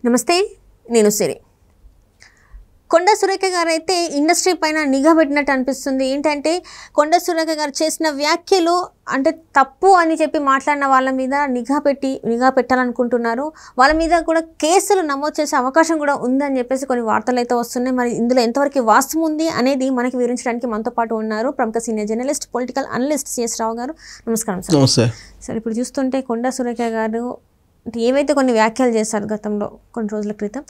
నమస్తే, నేను సిరి. కొండా సురేఖ గారు అయితే ఇండస్ట్రీ పైన నిఘా పెట్టినట్టు అనిపిస్తుంది. ఏంటంటే కొండా సురేఖ గారు చేసిన వ్యాఖ్యలు అంటే తప్పు అని చెప్పి మాట్లాడిన వాళ్ళ మీద నిఘా పెట్టాలనుకుంటున్నారు. వాళ్ళ మీద కూడా కేసులు నమోదు చేసే అవకాశం కూడా ఉందని చెప్పేసి కొన్ని వార్తలు అయితే వస్తున్నాయి. మరి ఇందులో ఎంతవరకు వాస్తవం ఉంది అనేది మనకి వివరించడానికి మనతో పాటు ఉన్నారు ప్రముఖ senior journalist, political analyst CS Rao గారు. నమస్కారం సార్. నమస్తే సార్, ఇప్పుడు చూస్తుంటే కొండా సురేఖ గారు అంటే ఏవైతే కొన్ని వ్యాఖ్యలు చేశారు గతంలో కొన్ని రోజుల క్రితం,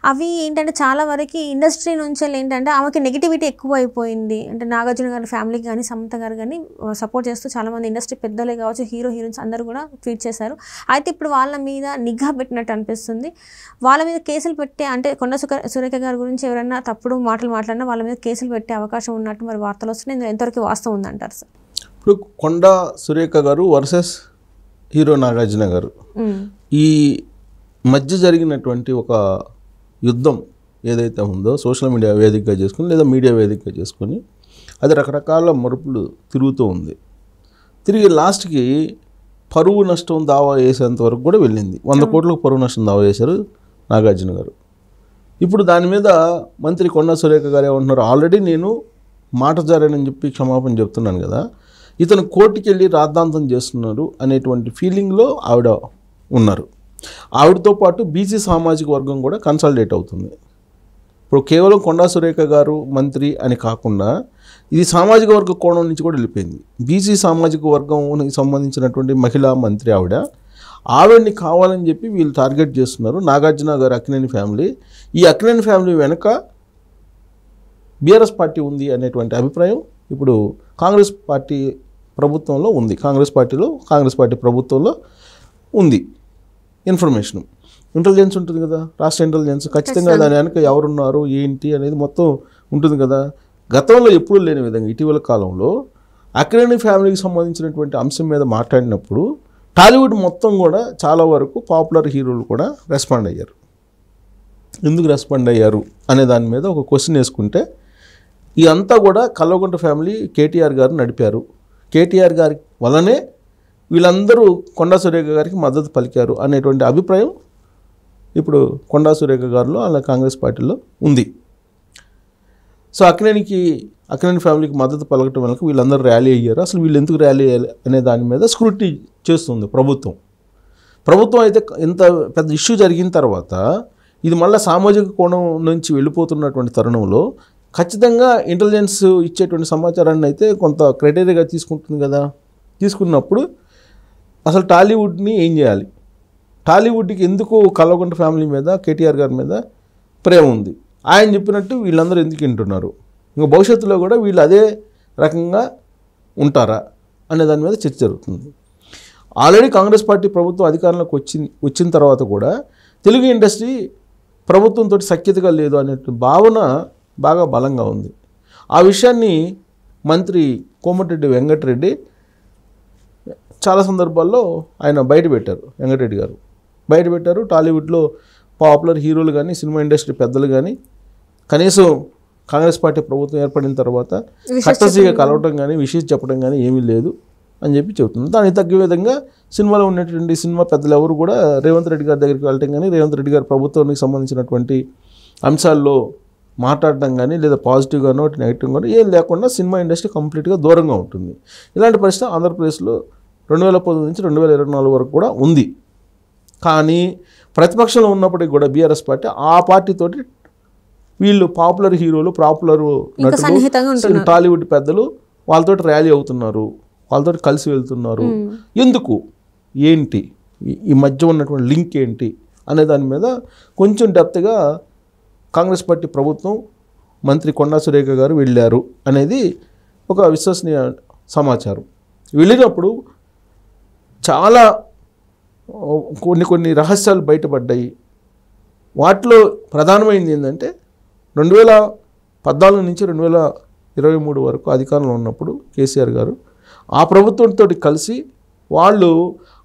అవి ఏంటంటే చాలా వరకు ఇండస్ట్రీ నుంచి ఏంటంటే ఆమెకి నెగిటివిటీ ఎక్కువ అయిపోయింది. అంటే నాగార్జున గారి ఫ్యామిలీకి కానీ సమంత గారు కానీ సపోర్ట్ చేస్తూ చాలామంది ఇండస్ట్రీ పెద్దలే కావచ్చు, హీరోయిన్స్ అందరూ కూడా ట్వీట్ చేశారు. అయితే ఇప్పుడు వాళ్ళ మీద నిఘా పెట్టినట్టు అనిపిస్తుంది. వాళ్ళ మీద కేసులు పెట్టే అంటే కొండా సురేఖ గారి గురించి ఎవరైనా తప్పుడు మాటలు మాట్లాడినా వాళ్ళ మీద కేసులు పెట్టే అవకాశం ఉన్నట్టు మరి వార్తలు వస్తున్నాయి. ఇందులో ఎంతవరకు వాస్తవం ఉందంటారు సార్? ఇప్పుడు కొండా సురేఖ గారు వర్సెస్ హీరో నాగార్జున గారు, ఈ మధ్య జరిగినటువంటి ఒక యుద్ధం ఏదైతే ఉందో సోషల్ మీడియా వేదికగా చేసుకుని లేదా మీడియా వేదికగా చేసుకొని అది రకరకాల మరుపులు తిరుగుతూ ఉంది. తిరిగి లాస్ట్కి పరువు నష్టం దావా వేసేంత వరకు కూడా వెళ్ళింది. 100 కోట్లకు పరువు నష్టం దావా వేశారు నాగార్జున గారు. ఇప్పుడు దాని మీద మంత్రి కొండా సురేఖ గారు ఏమంటున్నారు, ఆల్రెడీ నేను మాట జారానని చెప్పి క్షమాపణ చెప్తున్నాను కదా, ఇతను కోర్టుకి వెళ్ళి రాద్ధాంతం చేస్తున్నారు అనేటువంటి ఫీలింగ్లో ఆవిడ ఉన్నారు. ఆవిడతో పాటు బీసీ సామాజిక వర్గం కూడా కన్సల్టేట్ అవుతుంది. ఇప్పుడు కేవలం కొండా సురేఖ గారు మంత్రి అని కాకుండా ఇది సామాజిక వర్గ కోణం నుంచి కూడా వెళ్ళిపోయింది. బీసీ సామాజిక వర్గంకి సంబంధించినటువంటి మహిళా మంత్రి ఆవిడని కావాలని చెప్పి వీళ్ళు టార్గెట్ చేస్తున్నారు. నాగార్జున గారు అక్కినేని ఫ్యామిలీ, ఈ అక్కినేని ఫ్యామిలీ వెనక బీఆర్ఎస్ పార్టీ ఉంది అనేటువంటి అభిప్రాయం ఇప్పుడు కాంగ్రెస్ పార్టీ ప్రభుత్వంలో ఉంది. కాంగ్రెస్ పార్టీ ప్రభుత్వంలో ఉంది. ఇన్ఫర్మేషన్ ఇంటెలిజెన్స్ ఉంటుంది కదా, రాష్ట్ర ఇంటెలిజెన్స్ ఖచ్చితంగా దాని వెనక ఎవరున్నారు ఏంటి అనేది మొత్తం ఉంటుంది కదా. గతంలో ఎప్పుడూ లేని విధంగా ఇటీవల కాలంలో అక్కినేని ఫ్యామిలీకి సంబంధించినటువంటి అంశం మీద మాట్లాడినప్పుడు టాలీవుడ్ మొత్తం కూడా చాలా వరకు పాపులర్ హీరోలు కూడా రెస్పాండ్ అయ్యారు. ఎందుకు రెస్పాండ్ అయ్యారు అనే దాని మీద ఒక క్వశ్చన్ వేసుకుంటే ఇదంతా కూడా కల్వకుంట్ల ఫ్యామిలీ కేటీఆర్ గారు నడిపారు, కేటీఆర్ గారి వల్లనే వీళ్ళందరూ కొండా సురేఖ గారికి మద్దతు పలికారు అనేటువంటి అభిప్రాయం ఇప్పుడు కొండా సురేఖ గారిలో అలా కాంగ్రెస్ పార్టీలో ఉంది. సో అక్కినేని ఫ్యామిలీకి మద్దతు పలకటం వల్ల వీళ్ళందరూ ర్యాలీ అయ్యారు. అసలు వీళ్ళు ఎందుకు ర్యాలీ అయ్యారు అనే దాని మీద స్క్రూటినీ చేస్తుంది ప్రభుత్వం అయితే ఇంత పెద్ద ఇష్యూ జరిగిన తర్వాత ఇది మళ్ళీ సామాజిక కోణం నుంచి వెళ్ళిపోతున్నటువంటి తరుణంలో ఖచ్చితంగా ఇంటెలిజెన్స్ ఇచ్చేటువంటి సమాచారాన్ని అయితే కొంత క్రైటీరియాగా తీసుకుంటుంది కదా. తీసుకున్నప్పుడు అసలు టాలీవుడ్ని ఏం చేయాలి, టాలీవుడ్కి ఎందుకు కల్వకుంట్ల ఫ్యామిలీ మీద కేటీఆర్ గారి మీద ప్రేమ ఉంది, ఆయన చెప్పినట్టు వీళ్ళందరూ ఎందుకు వింటున్నారు, ఇంకా భవిష్యత్తులో కూడా వీళ్ళు అదే రకంగా ఉంటారా అనే దాని మీద చర్చ జరుగుతుంది. ఆల్రెడీ కాంగ్రెస్ పార్టీ ప్రభుత్వం అధికారంలోకి వచ్చిన తర్వాత కూడా తెలుగు ఇండస్ట్రీ ప్రభుత్వంతో సఖ్యతగా లేదు అనే భావన బాగా బలంగా ఉంది. ఆ విషయాన్ని మంత్రి కోమటిరెడ్డి వెంకటరెడ్డి చాలా సందర్భాల్లో ఆయన వెంకటరెడ్డి గారు బయటపెట్టారు. టాలీవుడ్లో పాపులర్ హీరోలు కానీ సినిమా ఇండస్ట్రీ పెద్దలు కానీ కనీసం కాంగ్రెస్ పార్టీ ప్రభుత్వం ఏర్పడిన తర్వాత కట్టసీగా కలవటం కానీ విషయం చెప్పడం కానీ ఏమీ లేదు అని చెప్పి చెబుతుంది. దానికి తగ్గ విధంగా సినిమాలో ఉన్నటువంటి సినిమా పెద్దలు ఎవరు కూడా రేవంత్ రెడ్డి గారి దగ్గరికి వెళ్ళటం కానీ రేవంత్ రెడ్డి గారి ప్రభుత్వానికి సంబంధించినటువంటి అంశాల్లో మాట్లాడడం కానీ లేదా పాజిటివ్గానో నెగిటివ్గానో ఏం లేకుండా సినిమా ఇండస్ట్రీ కంప్లీట్గా దూరంగా ఉంటుంది. ఇలాంటి పరిస్థితి ఆంధ్రప్రదేశ్లో 2019 నుంచి 2024 వరకు కూడా ఉంది. కానీ ప్రతిపక్షంలో ఉన్నప్పటికీ కూడా బీఆర్ఎస్ పార్టీ ఆ పార్టీతోటి వీళ్ళు పాపులర్ హీరోలు, పాపులర్ నటులు, టాలీవుడ్ పెద్దలు వాళ్ళతో ర్యాలీ అవుతున్నారు, వాళ్ళతో కలిసి వెళ్తున్నారు. ఎందుకు, ఏంటి, ఈ మధ్య ఉన్నటువంటి లింక్ ఏంటి అనే దాని మీద కొంచెం డెప్త్గా కాంగ్రెస్ పార్టీ ప్రభుత్వం మంత్రి కొండా సురేఖ గారు వెళ్ళారు అనేది ఒక విశ్వసనీయ సమాచారం. వెళ్ళినప్పుడు చాలా కొన్ని రహస్యాలు బయటపడ్డాయి. వాటిలో ప్రధానమైనది ఏంటంటే 2014 నుంచి 2023 వరకు అధికారంలో ఉన్నప్పుడు కేసీఆర్ గారు ఆ ప్రభుత్వంతో కలిసి వాళ్ళు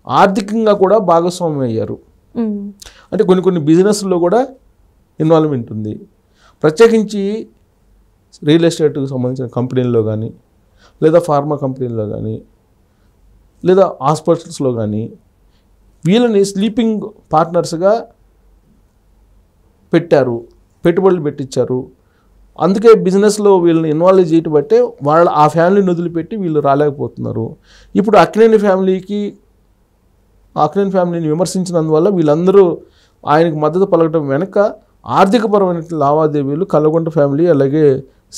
ఆర్థికంగా కూడా భాగస్వామ్యం అయ్యారు. అంటే కొన్ని బిజినెస్లో కూడా ఇన్వాల్వ్మెంట్ ఉంది. ప్రత్యేకించి రియల్ ఎస్టేట్కి సంబంధించిన కంపెనీల్లో కానీ లేదా ఫార్మా కంపెనీల్లో కానీ లేదా హాస్పిటల్స్లో కానీ వీళ్ళని స్లీపింగ్ పార్ట్నర్స్గా పెట్టారు, పెట్టుబడులు పెట్టించారు. అందుకే బిజినెస్లో వీళ్ళని ఇన్వాల్వ్ చేయటం బట్టే వాళ్ళ ఆ ఫ్యామిలీని వదిలిపెట్టి వీళ్ళు రాలేకపోతున్నారు. ఇప్పుడు అక్కినేని ఫ్యామిలీని విమర్శించినందువల్ల వీళ్ళందరూ ఆయనకు మద్దతు పలకడం వెనక ఆర్థికపరమైన లావాదేవీలు కల్వకుంట్ల ఫ్యామిలీ అలాగే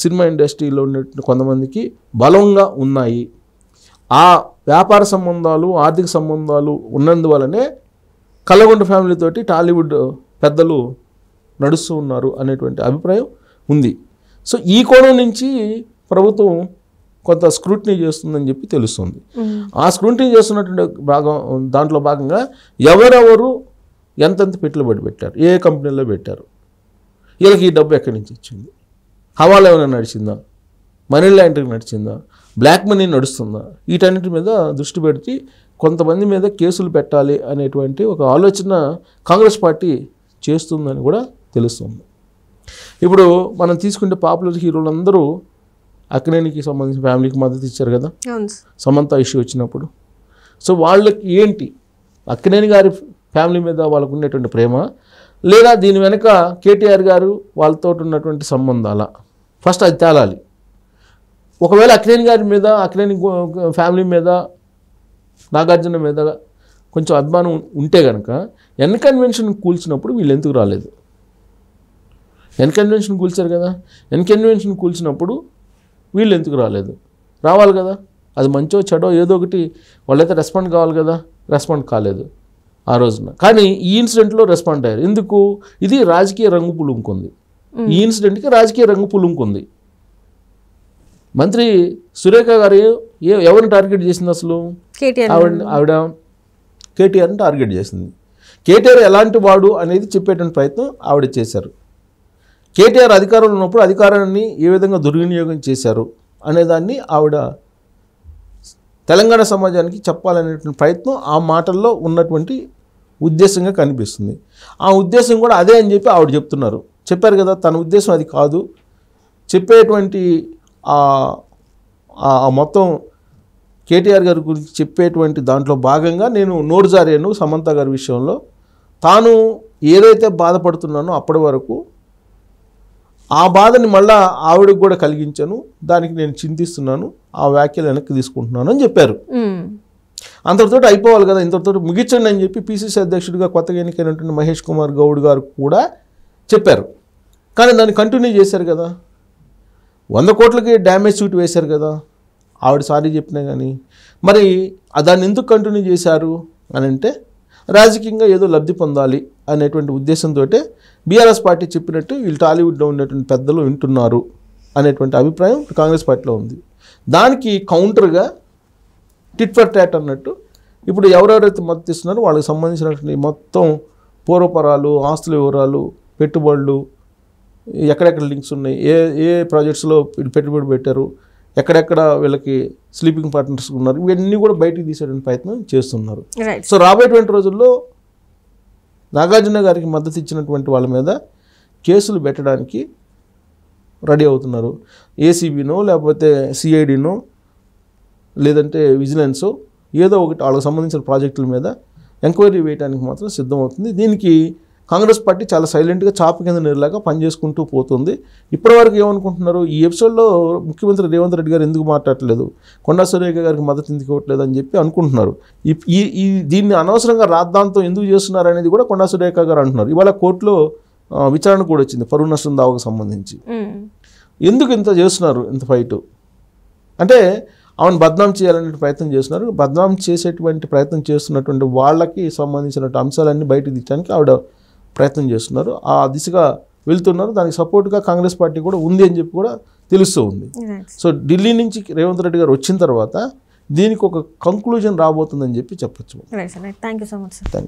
సినిమా ఇండస్ట్రీలో ఉన్న కొంతమందికి బలంగా ఉన్నాయి. ఆ వ్యాపార సంబంధాలు, ఆర్థిక సంబంధాలు ఉన్నందువలనే కల్వకుంట్ల ఫ్యామిలీతోటి టాలీవుడ్ పెద్దలు నడుస్తూ ఉన్నారు అనేటువంటి అభిప్రాయం ఉంది. సో ఈ కోణం నుంచి ప్రభుత్వం కొంత స్క్రూటినీ చేస్తుందని చెప్పి తెలుస్తుంది. ఆ స్క్రూటినీ చేస్తున్నటువంటి దాంట్లో భాగంగా ఎవరెవరు ఎంతెంత పెట్టుబడి పెట్టారు, ఏ కంపెనీలో పెట్టారు, వీళ్ళకి ఈ డబ్బు ఎక్కడి నుంచి వచ్చింది, హవాలా ఏమైనా నడిచిందా, మనీ లాండరింగ్ నడిచిందా, బ్లాక్ మనీ నడుస్తుందా, వీటన్నిటి మీద దృష్టి పెట్టి కొంతమంది మీద కేసులు పెట్టాలి అనేటువంటి ఒక ఆలోచన కాంగ్రెస్ పార్టీ చేస్తుందని కూడా తెలుస్తుంది. ఇప్పుడు మనం తీసుకుంటే పాపులర్ హీరోలు అందరూ అక్కినేనికి సంబంధించిన ఫ్యామిలీకి మద్దతు ఇచ్చారు కదా సమంత ఇష్యూ వచ్చినప్పుడు. సో వాళ్ళకి ఏంటి అక్కినేని గారి ఫ్యామిలీ మీద వాళ్ళకు ఉండేటువంటి ప్రేమ, లేదా దీని వెనక కేటీఆర్ గారు వాళ్ళతో ఉన్నటువంటి సంబంధాల, ఫస్ట్ అది తేలాలి. ఒకవేళ అక్కినేని గారి మీద, అక్కినేని ఫ్యామిలీ మీద, నాగార్జున మీద కొంచెం అభిమానం ఉంటే కనుక ఎన్ కన్వెన్షన్ కూల్చినప్పుడు వీళ్ళు ఎందుకు రాలేదు? ఎన్ కన్వెన్షన్ కూల్చారు కదా, ఎన్ కన్వెన్షన్ కూల్చినప్పుడు వీళ్ళు ఎందుకు రాలేదు? రావాలి కదా, అది మంచో చెడో ఏదో ఒకటి వాళ్ళైతే రెస్పాండ్ కావాలి కదా, రెస్పాండ్ కాలేదు ఆ రోజున. కానీ ఈ ఇన్సిడెంట్లో రెస్పాండ్ అయ్యారు. ఎందుకు? ఇది రాజకీయ రంగు పులుముకుంది. ఈ ఇన్సిడెంట్కి రాజకీయ రంగు పులుముకుంది. మంత్రి సురేఖ గారు ఎవరిని టార్గెట్ చేసింది? అసలు ఆవిడ కేటీఆర్ని టార్గెట్ చేసింది. కేటీఆర్ ఎలాంటి వాడు అనేది చెప్పేటువంటి ప్రయత్నం ఆవిడ చేశారు. కేటీఆర్ అధికారంలో ఉన్నప్పుడు అధికారాన్ని ఏ విధంగా దుర్వినియోగం చేశారు అనేదాన్ని ఆవిడ తెలంగాణ సమాజానికి చెప్పాలనేటువంటి ప్రయత్నం ఆ మాటల్లో ఉన్నటువంటి ఉద్దేశంగా కనిపిస్తుంది. ఆ ఉద్దేశం కూడా అదే అని చెప్పి ఆవిడ చెప్తున్నారు. చెప్పారు కదా, తన ఉద్దేశం అది కాదు. చెప్పేటువంటి మొత్తం కేటీఆర్ గారి గురించి చెప్పేటువంటి దాంట్లో భాగంగా నేను నోరు జారాను సమంత గారి విషయంలో. తాను ఏదైతే బాధపడుతున్నానో అప్పటి వరకు ఆ బాధని మళ్ళా ఆవిడకు కూడా కలిగించాను, దానికి నేను చింతిస్తున్నాను, ఆ వ్యాఖ్యలు వెనక్కి తీసుకుంటున్నాను అని చెప్పారు. అంతటితో అయిపోవాలి కదా, ఇంతటితో ముగించండి అని చెప్పి పిసిసి అధ్యక్షుడిగా కొత్తగా ఎన్నికైనటువంటి మహేష్ కుమార్ గౌడ్ గారు కూడా చెప్పారు. కానీ దాన్ని కంటిన్యూ చేశారు కదా, 100 కోట్లకి డ్యామేజ్ సూట్ వేశారు కదా ఆవిడ సారీ చెప్పినా కానీ. మరి దాన్ని ఎందుకు కంటిన్యూ చేశారు అని అంటే రాజకీయంగా ఏదో లబ్ధి పొందాలి అనేటువంటి ఉద్దేశంతో బీఆర్ఎస్ పార్టీ చెప్పినట్టు వీళ్ళు టాలీవుడ్లో ఉండేటువంటి పెద్దలు వింటున్నారు అనేటువంటి అభిప్రాయం కాంగ్రెస్ పార్టీలో ఉంది. దానికి కౌంటర్గా టిట్ ఫర్ టాట్ అన్నట్టు ఇప్పుడు ఎవరెవరైతే మద్దతు ఇస్తున్నారో వాళ్ళకి సంబంధించినటువంటి మొత్తం పూర్వపరాలు, ఆస్తుల వివరాలు, పెట్టుబడులు, ఎక్కడెక్కడ లింక్స్ ఉన్నాయి, ఏ ప్రాజెక్ట్స్లో పెట్టుబడి పెట్టారు, ఎక్కడెక్కడ వీళ్ళకి స్లీపింగ్ పార్ట్నర్స్ ఉన్నారు, ఇవన్నీ కూడా బయటికి తీసేటువంటి ప్రయత్నం చేస్తున్నారు. సో రాబోయేటువంటి రోజుల్లో నాగార్జున గారికి మద్దతు ఇచ్చినటువంటి వాళ్ళ మీద కేసులు పెట్టడానికి రెడీ అవుతున్నారు. ఏసీబీనో లేకపోతే సిఐడినో లేదంటే విజిలెన్సో ఏదో ఒకటి వాళ్ళకి సంబంధించిన ప్రాజెక్టుల మీద ఎంక్వైరీ వేయడానికి మాత్రం సిద్ధమవుతుంది. దీనికి కాంగ్రెస్ పార్టీ చాలా సైలెంట్గా చాప కింద నీరులాగా పనిచేసుకుంటూ పోతుంది. ఇప్పటివరకు ఏమనుకుంటున్నారు, ఈ ఎపిసోడ్లో ముఖ్యమంత్రి రేవంత్ రెడ్డి గారు ఎందుకు మాట్లాడలేదు, కొండా సురేఖ గారికి మద్దతు ఎందుకు ఇవ్వట్లేదు అని చెప్పి అనుకుంటున్నారు. దీన్ని అనవసరంగా రాద్ధాంతం ఎందుకు చేస్తున్నారు అనేది కూడా కొండా సురేఖ గారు అంటున్నారు. ఇవాళ కోర్టులో విచారణ కూడా వచ్చింది పరువు నష్టం దావాకు సంబంధించి. ఎందుకు ఇంత చేస్తున్నారు, ఇంత ఫైటు అంటే ఆమెను బద్నాం చేయాలనే ప్రయత్నం చేస్తున్నారు. బద్నాం చేసేటువంటి ప్రయత్నం చేస్తున్నటువంటి వాళ్ళకి సంబంధించిన అంశాలన్నీ బయటకు తీయడానికి ఆవిడ ప్రయత్నం చేస్తున్నారు. ఆ దిశగా వెళ్తున్నారు. దానికి సపోర్ట్గా కాంగ్రెస్ పార్టీ కూడా ఉంది అని చెప్పి కూడా తెలుస్తూ ఉంది. సో ఢిల్లీ నుంచి రేవంత్ రెడ్డి గారు వచ్చిన తర్వాత దీనికి ఒక కంక్లూజన్ రాబోతుందని చెప్పి చెప్పచ్చు. Thank you so much sir. Thank you.